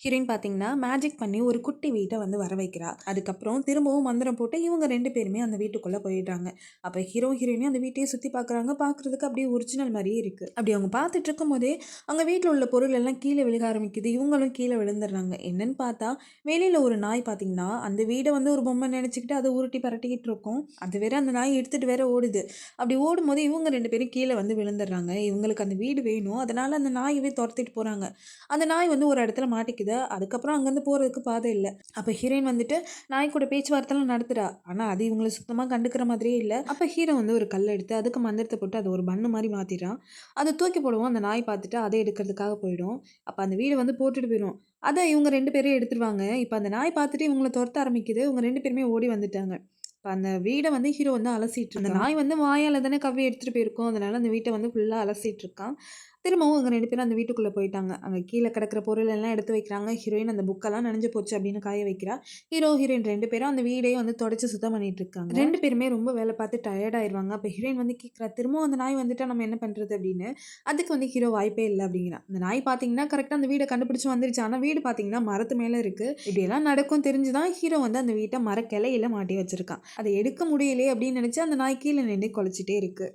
Heroine பார்த்தீங்கன்னா, magic பண்ணி ஒரு குட்டி வீட்ட வந்து வர வைக்கிறா. அதுக்கப்புறம் திரும்பவும் மந்திரம் போட்டு இவங்க 2 பேருமே அந்த வீட்டுக்குள்ள போயிடுறாங்க. அப்ப ஹீரோ, ஹீரோயினும் அந்த வீட்டையே சுத்தி பார்க்குறாங்க. பார்க்குறதுக்கு அப்படியே ஒரிஜினல் மாரியே இருக்கு. அப்படி அவங்க பார்த்துட்டு இருக்கும்போதே, அங்க வீட்ல உள்ள பொருள் எல்லாம் கீழ விழுக ஆரம்பிக்குது. இவங்களும் கீழ விழுந்துடுறாங்க. என்னன்னு பார்த்தா, வெளியில ஒரு நாய் பார்த்தீங்கன்னா, அந்த வீட வந்து ஒரு பொம்மை நெனச்சுக்கிட்டு அத உருட்டி பெரட்டிக்கிட்டு இருக்கும். அது வேற அந்த நாய் எடுத்துட்டு வேற ஓடுது. அப்படி ஓடும்போது இவங்க 2 பேரும் கீழ வந்து விழுந்துடுறாங்க. இவங்களுக்கு அந்த வீடு வேணும். அதனால அந்த நாயவே தொரத்திட்டு போறாங்க. அந்த நாய் வந்து ஒரு இடத்துல மாட்டிக்குது. அதுக்கப்புறம் அங்கேருந்து போறதுக்கு பாதை இல்ல. அப்ப ஹீரோயின் வந்துட்டு நாய் கூட பேச்சுவார்த்தைலாம் நடத்துறா. ஆனா, அது இவங்கள சுத்தமா கண்டுக்கிற மாதிரியே இல்ல. அப்ப ஹீரோ வந்து ஒரு கல்ல எடுத்து அதுக்கு மந்திரத்த போட்டு அத ஒரு பன்னு மாரி மாத்திடுறான். அத தூக்கி போடவும் அந்த நாய் பார்த்துட்டு அத எடுக்கிறதுக்காக போயிடும். அப்ப அந்த வீட வந்து போட்டுட்டு போயிரும். அத இவங்க 2 பேரும் எடுத்துருவாங்க. இப்ப அந்த நாய் பார்த்துட்டு இவங்கள தொரத்த ஆரம்பிக்குது. இவங்க 2 பேருமே ஓடி வந்துட்டாங்க. இப்ப அந்த வீட வந்து ஹீரோ வந்து அலசிட்டு இருக்கான். அந்த நாய் வந்து வாயால தானே கவ்வி எடுத்துட்டு போயிருக்கும். அதனால அந்த வீட்ட வந்து ஃபுல்லா அலசிட்டு இருக்கான். திரும்பவும் இவங்க 2 பேரும் அந்த வீட்டுக்குள்ள போயிட்டாங்க. அங்க கீழ கிடக்கிற பொருள் எல்லாம் எடுத்து வைக்கிறாங்க. ஹீரோயின் அந்த புக்கெல்லாம் நனைஞ்சு போச்சு அப்படின்னு காய வைக்கிறா. ஹீரோ, ஹீரோயின் 2 பேரும் அந்த வீடே வந்து தொடச்சு சுத்தம் பண்ணிட்டு இருக்காங்க. 2 பேருமே ரொம்ப வேலை பார்த்து டயர்ட் ஆயிருவாங்க. அப்ப ஹீரோயின் வந்து கேட்கிறா, "திரும்பவும் அந்த நாய் வந்துட்டா நம்ம என்ன பண்றது?" அப்படின்னு. அதுக்கு வந்து ஹீரோ வாய்ப்பே இல்ல அப்படிங்கிறான். அந்த நாய் பார்த்தீங்கன்னா, கரெக்ட்டா அந்த வீட கண்டுபிடிச்சு வந்துருச்சு. ஆனா வீடு பார்த்தீங்கன்னா, மரத்து மேல இருக்கு. இப்படியெல்லாம் நடக்கும் தெரிஞ்சு தான் ஹீரோ வந்து அந்த வீட்ட மரக்கிளையில மாட்டி வச்சிருக்கான். அத எடுக்க முடியலையே அப்படின்னு நினைச்சு அந்த நாய் கீழ நின்னு கொலைச்சிட்டே இருக்கு.